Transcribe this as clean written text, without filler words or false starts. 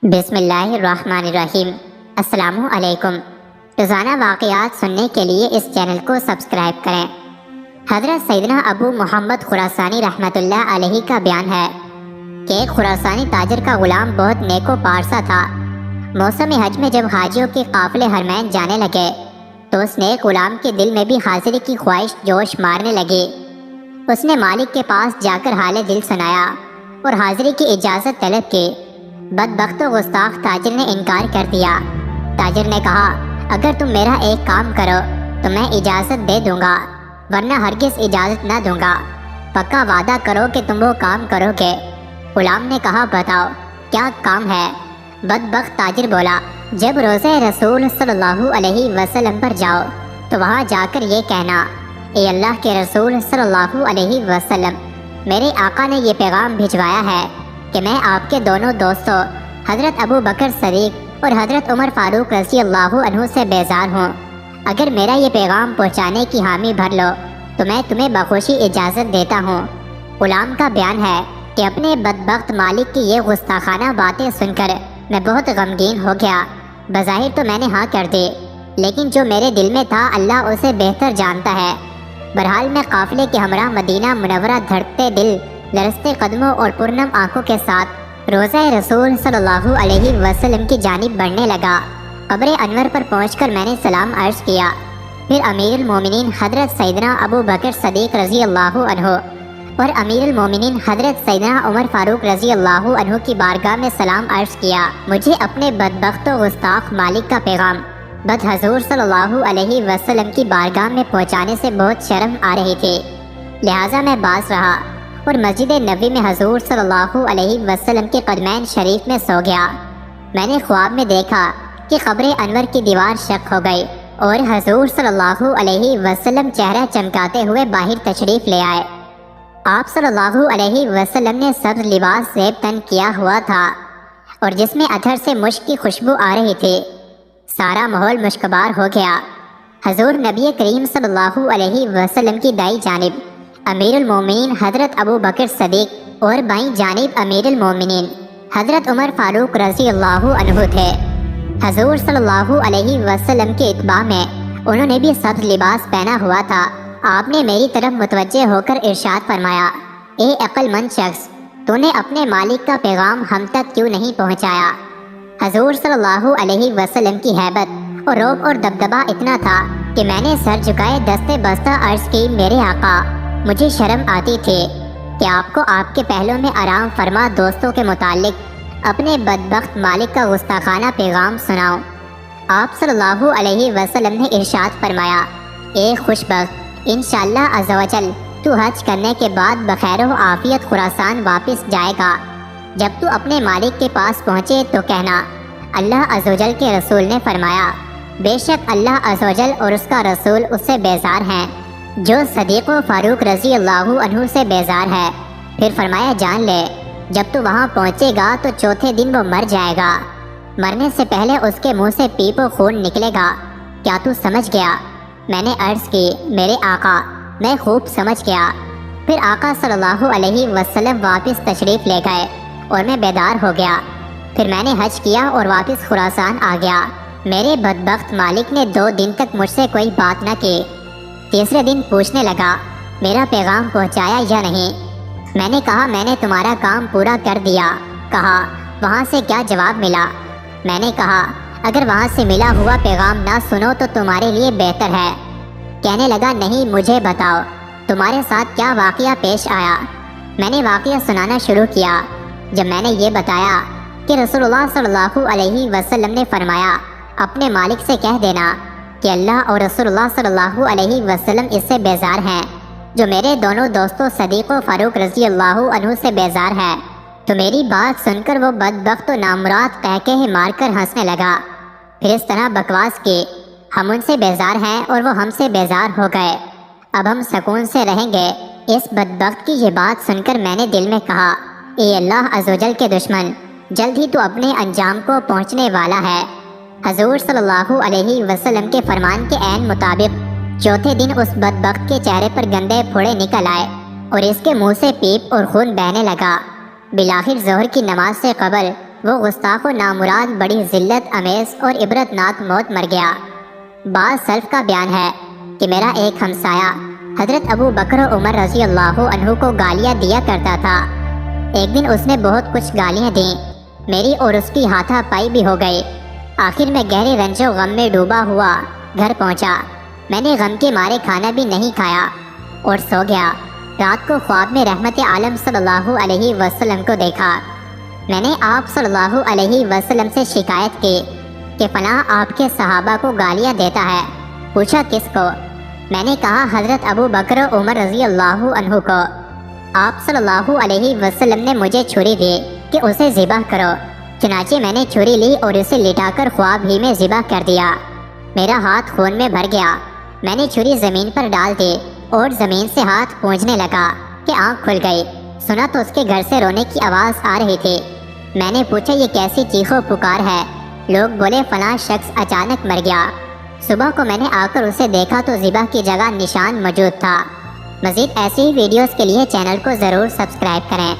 بسم اللہ الرحمن الرحیم۔ السلام علیکم۔ روزانہ واقعات سننے کے لیے اس چینل کو سبسکرائب کریں۔ حضرت سیدنا ابو محمد خراسانی رحمۃ اللہ علیہ کا بیان ہے کہ ایک خراسانی تاجر کا غلام بہت نیک و پارسا تھا۔ موسم حج میں جب حاجیوں کے قافلے حرمین جانے لگے تو اس نیک غلام کے دل میں بھی حاضری کی خواہش جوش مارنے لگی۔ اس نے مالک کے پاس جا کر حال دل سنایا اور حاضری کی اجازت طلب کی۔ بدبخت و گستاخ تاجر نے انکار کر دیا۔ تاجر نے کہا، اگر تم میرا ایک کام کرو تو میں اجازت دے دوں گا، ورنہ ہرگز اجازت نہ دوں گا۔ پکا وعدہ کرو کہ تم وہ کام کرو گے۔ غلام نے کہا، بتاؤ کیا کام ہے؟ بدبخت تاجر بولا، جب روزہ رسول صلی اللہ علیہ وسلم پر جاؤ تو وہاں جا کر یہ کہنا، اے اللہ کے رسول صلی اللہ علیہ وسلم، میرے آقا نے یہ پیغام بھجوایا ہے کہ میں آپ کے دونوں دوستوں حضرت ابو بکر صدیق اور حضرت عمر فاروق رضی اللہ عنہ سے بیزار ہوں۔ اگر میرا یہ پیغام پہنچانے کی حامی بھر لو تو میں تمہیں بخوشی اجازت دیتا ہوں۔ غلام کا بیان ہے کہ اپنے بدبخت مالک کی یہ گستاخانہ باتیں سن کر میں بہت غمگین ہو گیا۔ بظاہر تو میں نے ہاں کر دی، لیکن جو میرے دل میں تھا اللہ اسے بہتر جانتا ہے۔ بہرحال میں قافلے کے ہمراہ مدینہ منورہ دھڑکتے دل، لرزتے قدموں اور پرنم آنکھوں کے ساتھ روزہ رسول صلی اللہ علیہ وسلم کی جانب بڑھنے لگا۔ قبر انور پر پہنچ کر میں نے سلام عرض کیا، پھر امیر المومنین حضرت سیدنا ابو بکر صدیق رضی اللہ عنہ اور امیر المومنین حضرت سیدنا عمر فاروق رضی اللہ عنہ کی بارگاہ میں سلام عرض کیا۔ مجھے اپنے بدبخت و گستاخ مالک کا پیغام بد حضور صلی اللہ علیہ وسلم کی بارگاہ میں پہنچانے سے بہت شرم آ رہی تھی، لہٰذا میں باز رہا اور مسجد نبوی میں حضور صلی اللہ علیہ وسلم کے قدمین شریف میں سو گیا۔ میں نے خواب میں دیکھا کہ قبر انور کی دیوار شق ہو گئی اور حضور صلی اللہ علیہ وسلم چہرہ چمکاتے ہوئے باہر تشریف لے آئے۔ آپ صلی اللہ علیہ وسلم نے سبز لباس زیب تن کیا ہوا تھا اور جس میں عطر سے مشک کی خوشبو آ رہی تھی۔ سارا ماحول مشکبار ہو گیا۔ حضور نبی کریم صلی اللہ علیہ وسلم کی دائیں جانب امیر المومنین حضرت ابو بکر صدیق اور بائیں جانب امیر المومنین حضرت عمر فاروق رضی اللہ عنہ تھے۔ حضور صلی اللہ علیہ وسلم کے اتباع میں انہوں نے بھی سبز لباس پہنا ہوا تھا۔ آپ نے میری طرف متوجہ ہو کر ارشاد فرمایا، اے عقل مند شخص، تو نے اپنے مالک کا پیغام ہم تک کیوں نہیں پہنچایا؟ حضور صلی اللہ علیہ وسلم کی ہیبت اور رعب اور دبدبہ اتنا تھا کہ میں نے سر جھکائے دستے بستہ عرض کی، میرے آقا، مجھے شرم آتی تھی کہ آپ کو آپ کے پہلوں میں آرام فرما دوستوں کے متعلق اپنے بدبخت مالک کا گستاخانہ پیغام سناؤں۔ آپ صلی اللہ علیہ وسلم نے ارشاد فرمایا، اے خوش بخت، انشاءاللہ عز و جل تو حج کرنے کے بعد بخیر و عافیت خراسان واپس جائے گا۔ جب تو اپنے مالک کے پاس پہنچے تو کہنا، اللہ عز و جل کے رسول نے فرمایا، بے شک اللہ عز و جل اور اس کا رسول اس سے بیزار ہیں جو صدیق و فاروق رضی اللہ عنہ سے بیزار ہے۔ پھر فرمایا، جان لے جب تو وہاں پہنچے گا تو چوتھے دن وہ مر جائے گا، مرنے سے پہلے اس کے منہ سے پیپ و خون نکلے گا۔ کیا تو سمجھ گیا؟ میں نے عرض کی، میرے آقا، میں خوب سمجھ گیا۔ پھر آقا صلی اللہ علیہ وسلم واپس تشریف لے گئے اور میں بیدار ہو گیا۔ پھر میں نے حج کیا اور واپس خراسان آ گیا۔ میرے بدبخت مالک نے 2 دن تک مجھ سے کوئی بات نہ کی۔ تیسرے دن پوچھنے لگا، میرا پیغام پہنچایا یا نہیں؟ میں نے کہا، میں نے تمہارا کام پورا کر دیا۔ کہا، وہاں سے کیا جواب ملا؟ میں نے کہا، اگر وہاں سے ملا ہوا پیغام نہ سنو تو تمہارے لیے بہتر ہے۔ کہنے لگا، نہیں، مجھے بتاؤ تمہارے ساتھ کیا واقعہ پیش آیا۔ میں نے واقعہ سنانا شروع کیا۔ جب میں نے یہ بتایا کہ رسول اللہ صلی اللہ علیہ وسلم نے فرمایا، اپنے مالک سے کہہ دینا کہ اللہ اور رسول اللہ صلی اللہ علیہ وسلم اس سے بیزار ہیں جو میرے دونوں دوستوں صدیق و فاروق رضی اللہ عنہ سے بیزار ہے، تو میری بات سن کر وہ بدبخت و نامراد قہقہے مار کر ہنسنے لگا۔ پھر اس طرح بکواس کی، ہم ان سے بیزار ہیں اور وہ ہم سے بیزار ہو گئے، اب ہم سکون سے رہیں گے۔ اس بدبخت کی یہ بات سن کر میں نے دل میں کہا، اے اللہ عز و جل کے دشمن، جلد ہی تو اپنے انجام کو پہنچنے والا ہے۔ حضور صلی اللہ علیہ وسلم کے فرمان کے عین مطابق چوتھے دن اس بدبخت کے چہرے پر گندے پھوڑے نکل آئے اور اس کے منہ سے پیپ اور خون بہنے لگا۔ بالآخر ظہر کی نماز سے قبل وہ گستاخ و نامراد بڑی ذلت امیز اور عبرتناک موت مر گیا۔ بعض سلف کا بیان ہے کہ میرا ایک ہمسایہ حضرت ابو بکر عمر رضی اللہ عنہ کو گالیاں دیا کرتا تھا۔ ایک دن اس نے بہت کچھ گالیاں دیں، میری اور اس کی ہاتھا پائی بھی ہو گئی۔ آخر میں گہرے رنج و غم میں ڈوبا ہوا گھر پہنچا۔ میں نے غم کے مارے کھانا بھی نہیں کھایا اور سو گیا۔ رات کو خواب میں رحمت عالم صلی اللہ علیہ وسلم کو دیکھا۔ میں نے آپ صلی اللہ علیہ وسلم سے شکایت کی کہ فلاں آپ کے صحابہ کو گالیاں دیتا ہے۔ پوچھا کس کو؟ میں نے کہا حضرت ابو بکر عمر رضی اللہ عنہ کو۔ آپ صلی اللہ علیہ وسلم نے مجھے چھری دی کہ اسے ذبح کرو۔ چنانچہ میں نے چھری لی اور اسے لٹا کر خواب ہی میں ذبح کر دیا۔ میرا ہاتھ خون میں بھر گیا۔ میں نے چھری زمین پر ڈال دی اور زمین سے ہاتھ پونجھنے لگا کہ آنکھ کھل گئی۔ سنا تو اس کے گھر سے رونے کی آواز آ رہی تھی۔ میں نے پوچھا یہ کیسی چیخ و پکار ہے؟ لوگ بولے فلاں شخص اچانک مر گیا۔ صبح کو میں نے آ کر اسے دیکھا تو ذبح کی جگہ نشان موجود تھا۔ مزید ایسی ہی ویڈیوز کے لیے چینل کو ضرور سبسکرائب کریں۔